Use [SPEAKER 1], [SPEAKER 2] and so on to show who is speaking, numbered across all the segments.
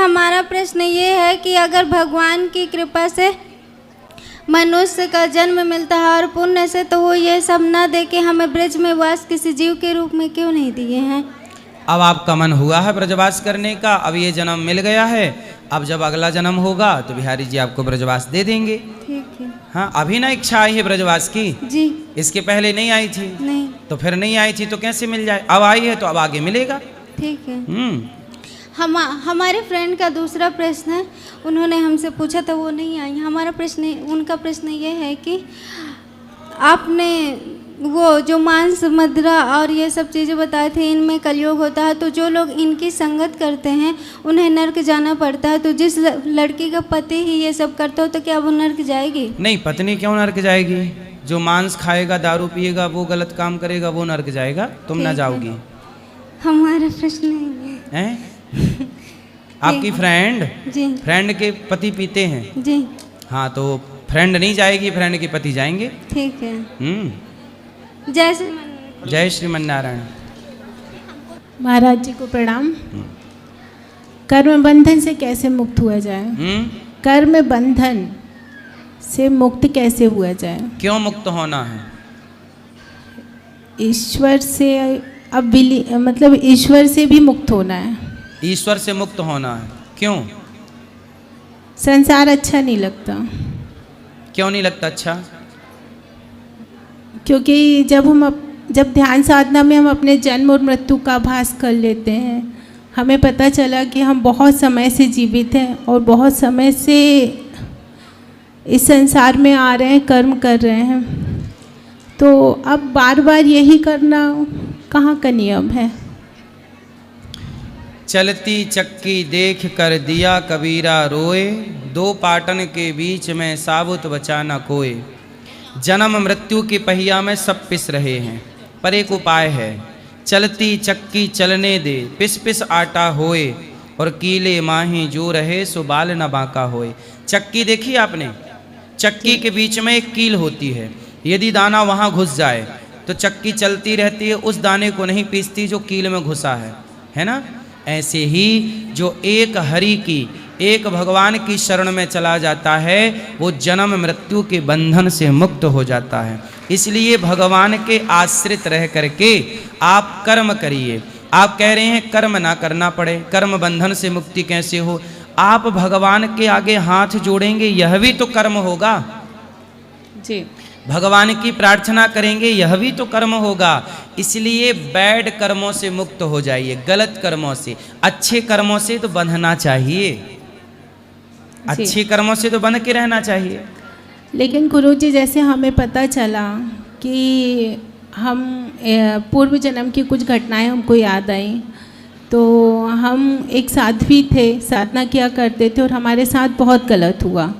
[SPEAKER 1] हमारा प्रश्न ये है कि अगर भगवान की कृपा से मनुष्य का जन्म मिलता है और पुण्य से, तो वो ये सब ना दे के हमें ब्रज में वास किसी जीव के रूप में क्यों नहीं दिए हैं?
[SPEAKER 2] अब आपका मन हुआ है ब्रजवास करने का, अब ये जन्म मिल गया है, अब जब अगला जन्म होगा तो बिहारी जी आपको ब्रजवास दे देंगे।
[SPEAKER 1] ठीक है।
[SPEAKER 2] हाँ, अभी ना इच्छा आई है ब्रजवास की?
[SPEAKER 1] जी।
[SPEAKER 2] इसके पहले नहीं आई थी?
[SPEAKER 1] नहीं।
[SPEAKER 2] तो फिर नहीं आई थी तो कैसे मिल जाए? अब आई है तो अब आगे मिलेगा।
[SPEAKER 1] ठीक है। हमारे फ्रेंड का दूसरा प्रश्न है, उन्होंने हमसे पूछा था, वो नहीं आई। हमारा प्रश्न, उनका प्रश्न ये है कि आपने वो जो मांस मदिरा और ये सब चीज़ें बताए थे, इनमें कलयुग होता है, तो जो लोग इनकी संगत करते हैं उन्हें नर्क जाना पड़ता है। तो जिस लड़की का पति ही ये सब करता हो तो क्या वो नर्क जाएगी? नहीं,
[SPEAKER 2] पत्नी क्यों नर्क जाएगी? जो मांस खाएगा, दारू पिएगा, वो गलत काम करेगा, वो नर्क जाएगा, तुम ना जाओगी।
[SPEAKER 1] हमारा प्रश्न है
[SPEAKER 2] आपकी फ्रेंड?
[SPEAKER 1] जी।
[SPEAKER 2] फ्रेंड के पति पीते हैं?
[SPEAKER 1] जी।
[SPEAKER 2] हाँ, तो फ्रेंड नहीं जाएगी, फ्रेंड के पति जाएंगे।
[SPEAKER 1] ठीक है।
[SPEAKER 2] जय श्रीमन नारायण।
[SPEAKER 3] महाराज जी को प्रणाम। कर्म बंधन से कैसे मुक्त हुआ जाए? कर्म बंधन से मुक्त कैसे हुआ जाए?
[SPEAKER 2] क्यों मुक्त होना है?
[SPEAKER 3] ईश्वर से, अब मतलब ईश्वर से भी मुक्त होना है।
[SPEAKER 2] ईश्वर से मुक्त होना है, क्यों?
[SPEAKER 3] संसार अच्छा नहीं लगता।
[SPEAKER 2] क्यों नहीं लगता अच्छा?
[SPEAKER 3] क्योंकि जब ध्यान साधना में हम अपने जन्म और मृत्यु का आभास कर लेते हैं, हमें पता चला कि हम बहुत समय से जीवित हैं और बहुत समय से इस संसार में आ रहे हैं, कर्म कर रहे हैं। तो अब बार बार यही करना कहाँ का नियम है?
[SPEAKER 2] चलती चक्की देख कर दिया कबीरा रोए, दो पाटन के बीच में साबुत बचा न कोई। जन्म मृत्यु की पहिया में सब पिस रहे हैं, पर एक उपाय है। चलती चक्की चलने दे, पिस पिस आटा होए, और कीले माही जो रहे सो बाल न बांका होए। चक्की देखी आपने? चक्की के बीच में एक कील होती है, यदि दाना वहाँ घुस जाए तो चक्की चलती रहती है, उस दाने को नहीं पीसती जो कील में घुसा है ना? ऐसे ही जो एक हरि की, एक भगवान की शरण में चला जाता है, वो जन्म मृत्यु के बंधन से मुक्त हो जाता है। इसलिए भगवान के आश्रित रह करके आप कर्म करिए। आप कह रहे हैं कर्म ना करना पड़े, कर्म बंधन से मुक्ति कैसे हो? आप भगवान के आगे हाथ जोड़ेंगे, यह भी तो कर्म होगा
[SPEAKER 3] जी।
[SPEAKER 2] भगवान की प्रार्थना करेंगे, यह भी तो कर्म होगा। इसलिए बैड कर्मों से मुक्त हो जाइए, गलत कर्मों से। अच्छे कर्मों से तो बंधना चाहिए, अच्छे कर्मों से तो बंध के रहना चाहिए।
[SPEAKER 3] लेकिन गुरुजी, जैसे हमें पता चला कि हम पूर्व जन्म की कुछ घटनाएं हमको याद आई, तो हम एक साध्वी थे, साधना किया करते थे और हमारे साथ बहुत गलत हुआ।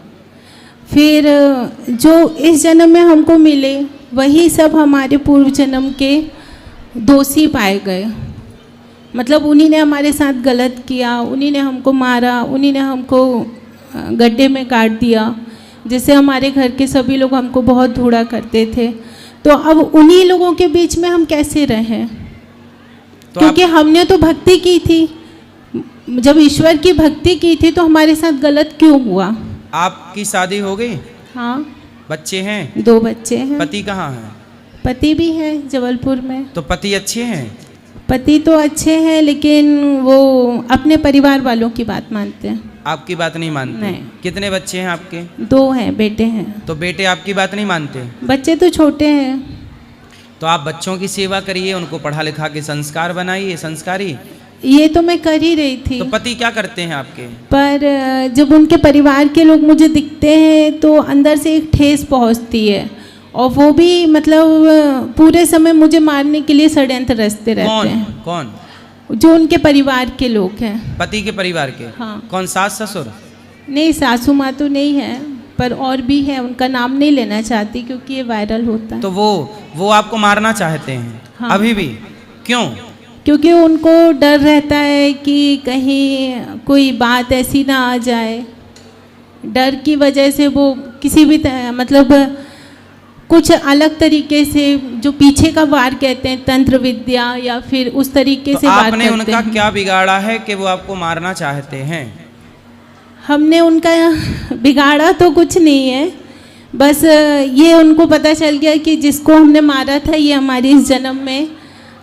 [SPEAKER 3] फिर जो इस जन्म में हमको मिले, वही सब हमारे पूर्व जन्म के दोषी पाए गए। मतलब उन्हीं ने हमारे साथ गलत किया, उन्हीं ने हमको मारा, उन्हीं ने हमको गड्ढे में काट दिया, जिससे हमारे घर के सभी लोग हमको बहुत धूड़ा करते थे। तो अब उन्हीं लोगों के बीच में हम कैसे रहें? तो क्योंकि हमने तो भक्ति की थी, जब ईश्वर की भक्ति की थी तो हमारे साथ गलत क्यों हुआ?
[SPEAKER 2] आपकी शादी हो गई?
[SPEAKER 3] हाँ।
[SPEAKER 2] बच्चे हैं?
[SPEAKER 3] 2 बच्चे हैं।
[SPEAKER 2] पति कहाँ हैं?
[SPEAKER 3] पति भी है जबलपुर में।
[SPEAKER 2] तो पति अच्छे हैं?
[SPEAKER 3] पति तो अच्छे हैं, लेकिन वो अपने परिवार वालों की बात मानते हैं,
[SPEAKER 2] आपकी बात नहीं मानते?
[SPEAKER 3] नहीं।
[SPEAKER 2] कितने बच्चे हैं आपके?
[SPEAKER 3] 2 हैं, बेटे हैं।
[SPEAKER 2] तो बेटे आपकी बात नहीं मानते?
[SPEAKER 3] बच्चे तो छोटे हैं।
[SPEAKER 2] तो आप बच्चों की सेवा करिए, उनको पढ़ा लिखा के संस्कार बनाइए, संस्कारी।
[SPEAKER 3] ये तो मैं कर ही रही थी।
[SPEAKER 2] तो पति क्या करते हैं आपके?
[SPEAKER 3] पर जब उनके परिवार के लोग मुझे दिखते हैं तो अंदर से एक ठेस पहुंचती है, और वो भी मतलब पूरे समय मुझे मारने के लिए षड्यंत्र रचते रहते हैं।
[SPEAKER 2] कौन?
[SPEAKER 3] जो उनके परिवार के लोग हैं।
[SPEAKER 2] पति के परिवार के?
[SPEAKER 3] हाँ।
[SPEAKER 2] कौन, सास ससुर?
[SPEAKER 3] नहीं, सासू माँ तो नहीं है, पर और भी है, उनका नाम नहीं लेना चाहती क्योंकि ये वायरल होता है।
[SPEAKER 2] तो वो आपको मारना चाहते हैं?
[SPEAKER 3] हाँ।
[SPEAKER 2] अभी भी? क्यों?
[SPEAKER 3] क्योंकि उनको डर रहता है कि कहीं कोई बात ऐसी ना आ जाए। डर की वजह से वो किसी भी मतलब कुछ अलग तरीके से, जो पीछे का वार कहते हैं, तंत्र विद्या या फिर उस तरीके से वार करते हैं।
[SPEAKER 2] आपने उनका क्या बिगाड़ा है कि वो आपको मारना चाहते हैं?
[SPEAKER 3] हमने उनका बिगाड़ा तो कुछ नहीं है, बस ये उनको पता चल गया कि जिसको हमने मारा था ये हमारे इस जन्म में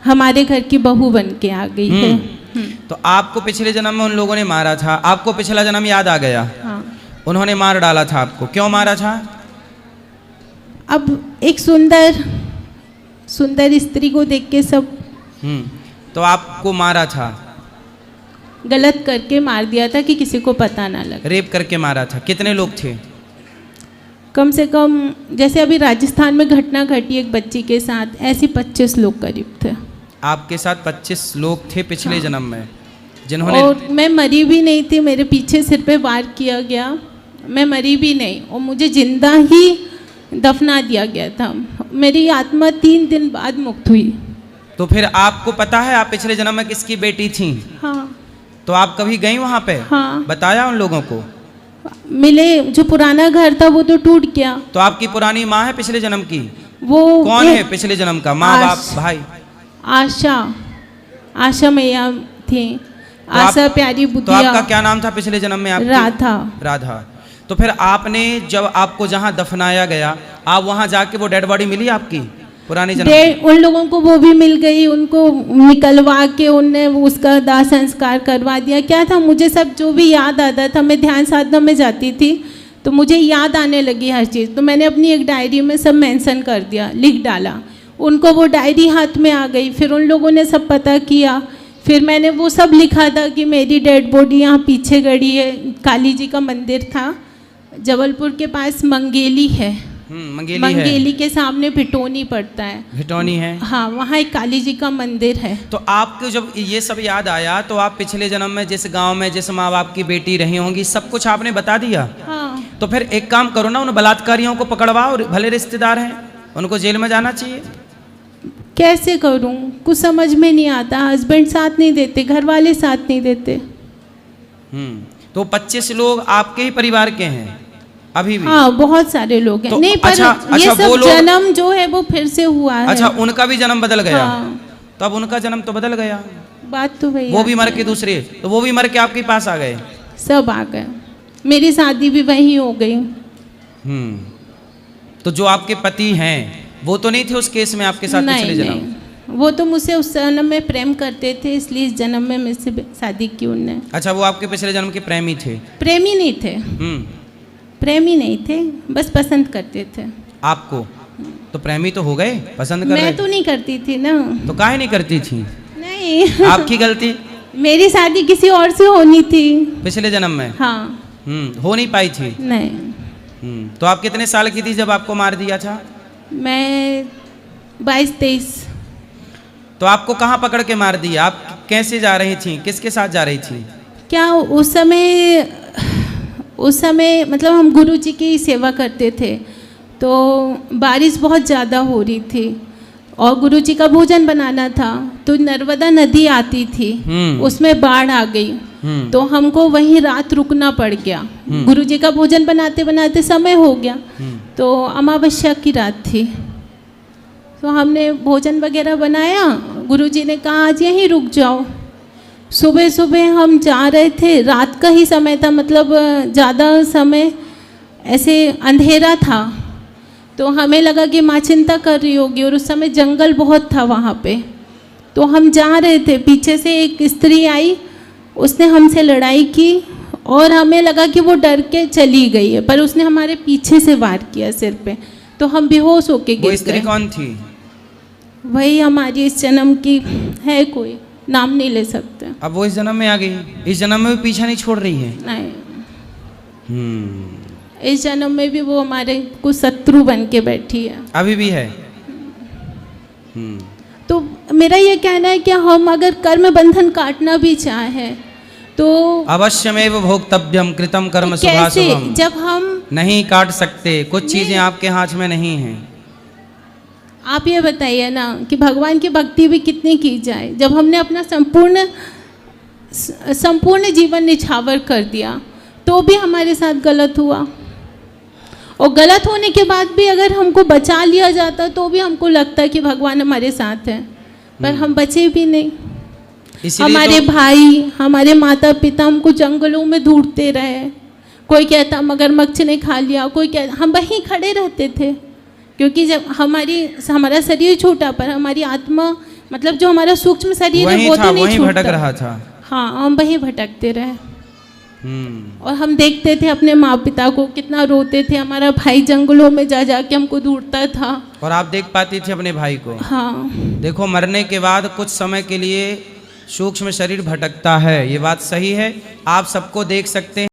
[SPEAKER 3] हमारे घर की बहू बन के आ गई है।
[SPEAKER 2] तो आपको पिछले जन्म में उन लोगों ने मारा था, आपको पिछला जन्म याद आ गया।
[SPEAKER 3] हाँ।
[SPEAKER 2] उन्होंने मार डाला था आपको, क्यों मारा था?
[SPEAKER 3] अब एक सुंदर स्त्री को देख के सब
[SPEAKER 2] तो आपको मारा था,
[SPEAKER 3] गलत करके मार दिया था कि किसी को पता ना लगे।
[SPEAKER 2] रेप करके मारा था। कितने लोग थे?
[SPEAKER 3] कम से कम जैसे अभी राजस्थान में घटना घटी एक बच्ची के साथ, ऐसे 25 लोग करीब थे।
[SPEAKER 2] आपके साथ 25 लोग थे पिछले जन्म में जिन्होंने।
[SPEAKER 3] और मैं मरी भी नहीं थी, मेरे पीछे सिर पे वार किया गया, मैं मरी भी नहीं और मुझे जिंदा ही दफना दिया गया था। मेरी आत्मा 3 दिन बाद मुक्त हुई।
[SPEAKER 2] तो फिर आपको पता है आप पिछले जन्म में किसकी बेटी थी?
[SPEAKER 3] हाँ।
[SPEAKER 2] तो आप कभी गई वहां पे?
[SPEAKER 3] हाँ।
[SPEAKER 2] बताया उन लोगों को?
[SPEAKER 3] मिले, जो पुराना घर था वो तो टूट गया।
[SPEAKER 2] तो आपकी पुरानी माँ है पिछले जन्म की?
[SPEAKER 3] वो
[SPEAKER 2] कौन है पिछले जन्म का? माँ बाप भाई?
[SPEAKER 3] आशा मैया थी। आशा प्यारी
[SPEAKER 2] तो
[SPEAKER 3] बुद्धिया।
[SPEAKER 2] आपका क्या नाम था पिछले जन्म में?
[SPEAKER 3] राधा।
[SPEAKER 2] राधा। तो फिर आपने जब आपको जहाँ दफनाया गया, आप वहाँ जाके वो डेड बॉडी मिली आपकी पुराने जन्म की?
[SPEAKER 3] उन लोगों को वो भी मिल गई, उनको निकलवा के उनने उसका दाह संस्कार करवा दिया। क्या था, मुझे सब जो भी याद आता था, मैं ध्यान साधना में जाती थी तो मुझे याद आने लगी हर चीज़। तो मैंने अपनी एक डायरी में सब मेंशन कर दिया, लिख डाला। उनको वो डायरी हाथ में आ गई, फिर उन लोगों ने सब पता किया। फिर मैंने वो सब लिखा था कि मेरी डेड बॉडी यहाँ पीछे गड़ी है। काली जी का मंदिर था जबलपुर के पास, मंगेली है। मंगेली के सामने भिटोनी पड़ता है।
[SPEAKER 2] भिटोनी है?
[SPEAKER 3] हाँ, वहाँ एक काली जी का मंदिर है।
[SPEAKER 2] तो आपको जब ये सब याद आया तो आप पिछले जन्म में जिस गांव में जिस माँ बाप की बेटी रही होंगी सब कुछ आपने बता दिया?
[SPEAKER 3] हाँ।
[SPEAKER 2] तो फिर एक काम करो ना, उन बलात्कारियों को पकड़वाओ, भले रिश्तेदार हैं, उनको जेल में जाना चाहिए।
[SPEAKER 3] कैसे करूँ, कुछ समझ में नहीं आता। हस्बैंड साथ नहीं देते, घर वाले साथ नहीं देते।
[SPEAKER 2] तो 25 लोग आपके ही परिवार के हैं अभी भी?
[SPEAKER 3] हाँ, बहुत सारे लोग हैं।
[SPEAKER 2] तो
[SPEAKER 3] नहीं, पर ये सब जन्म जो है वो फिर से हुआ है।
[SPEAKER 2] अच्छा, उनका भी जन्म बदल गया?
[SPEAKER 3] हाँ।
[SPEAKER 2] तो अब उनका जन्म तो बदल गया।
[SPEAKER 3] बात तो वही,
[SPEAKER 2] वो भी मर के दूसरे, तो वो भी मर के आपके पास आ गए?
[SPEAKER 3] सब आ गए। मेरी शादी भी वहीं हो गई।
[SPEAKER 2] तो जो आपके पति हैं वो तो नहीं थे उस केस में आपके साथ पिछले जन्म?
[SPEAKER 3] नहीं, वो तो मुझसे उस जन्म में प्रेम करते थे, इसलिए इस जन्म में मुझसे शादी की उनने।
[SPEAKER 2] अच्छा, वो आपके पिछले जन्म के प्रेमी थे?
[SPEAKER 3] प्रेमी नहीं थे। प्रेमी नहीं थे, बस पसंद करते थे
[SPEAKER 2] आपको। तो प्रेमी तो हो गए, पसंद कर रहे?
[SPEAKER 3] मैं तो नहीं करती थी ना।
[SPEAKER 2] तो काहे नहीं करती थी?
[SPEAKER 3] नहीं।
[SPEAKER 2] आपकी गलती?
[SPEAKER 3] मेरी शादी किसी और से होनी थी
[SPEAKER 2] पिछले जन्म में?
[SPEAKER 3] हाँ।
[SPEAKER 2] हो नहीं पाई थी?
[SPEAKER 3] नहीं।
[SPEAKER 2] तो आप कितने साल की थी जब आपको मार दिया था?
[SPEAKER 3] मैं 22-23।
[SPEAKER 2] तो आपको कहाँ पकड़ के मार दिया? आप कैसे जा रही थी, किसके साथ जा रही थी?
[SPEAKER 3] क्या उस समय मतलब हम गुरु जी की सेवा करते थे, तो बारिश बहुत ज़्यादा हो रही थी और गुरु जी का भोजन बनाना था। तो नर्मदा नदी आती थी, उसमें बाढ़ आ गई, तो हमको वहीं रात रुकना पड़ गया। गुरु जी का भोजन बनाते बनाते समय हो गया, तो अमावस्या की रात थी। तो हमने भोजन वगैरह बनाया, गुरुजी ने कहा आज यहीं रुक जाओ। सुबह सुबह हम जा रहे थे, रात का ही समय था, मतलब ज़्यादा समय ऐसे अंधेरा था। तो हमें लगा कि माँ चिंता कर रही होगी, और उस समय जंगल बहुत था वहाँ पे। तो हम जा रहे थे, पीछे से एक स्त्री आई, उसने हमसे लड़ाई की और हमें लगा कि वो डर के चली गई है, पर उसने हमारे पीछे से वार किया सिर पे, तो हम बेहोश होके गिर गए।
[SPEAKER 2] वो स्त्री कौन थी?
[SPEAKER 3] वही हमारी इस जन्म की है, कोई नाम नहीं ले सकते।
[SPEAKER 2] अब वो इस जन्म में आ गई, इस जन्म में भी पीछा नहीं छोड़ रही है?
[SPEAKER 3] नहीं। इस जन्म में भी वो हमारे कुछ शत्रु बन के बैठी है, अभी
[SPEAKER 2] भी है।
[SPEAKER 3] तो मेरा ये कहना है कि हम अगर कर्म बंधन काटना भी चाहे तो
[SPEAKER 2] अवश्यमेव भोक्तव्यम कृतम कर्म शुभाशुभम।
[SPEAKER 3] जब हम
[SPEAKER 2] नहीं काट सकते, कुछ चीजें आपके हाथ में नहीं हैं।
[SPEAKER 3] आप ये बताइए ना कि भगवान की भक्ति भी कितनी की जाए, जब हमने अपना संपूर्ण जीवन निछावर कर दिया तो भी हमारे साथ गलत हुआ। और गलत होने के बाद भी अगर हमको बचा लिया जाता तो भी हमको लगता है कि भगवान हमारे साथ है, पर हम बचे भी नहीं। हमारे भाई, हमारे माता पिता हमको जंगलों में ढूंढते रहे, कोई कहता मगरमच्छ ने खा लिया, कोई कहता, हम वहीं खड़े रहते थे, क्योंकि जब हमारा शरीर छूटा पर हमारी आत्मा, मतलब जो हमारा सूक्ष्म शरीर है वो तो नहीं
[SPEAKER 2] वहीं
[SPEAKER 3] छूटता।
[SPEAKER 2] भटक रहा था।
[SPEAKER 3] हाँ, हम वहीं भटकते रहे। और हम देखते थे अपने माँ पिता को, कितना रोते थे। हमारा भाई जंगलों में जा जा के हमको ढूंढता था।
[SPEAKER 2] और आप देख पाती थी अपने भाई को।
[SPEAKER 3] हाँ,
[SPEAKER 2] देखो, मरने के बाद कुछ समय के लिए सूक्ष्म शरीर भटकता है, ये बात सही है। आप सबको देख सकते हैं।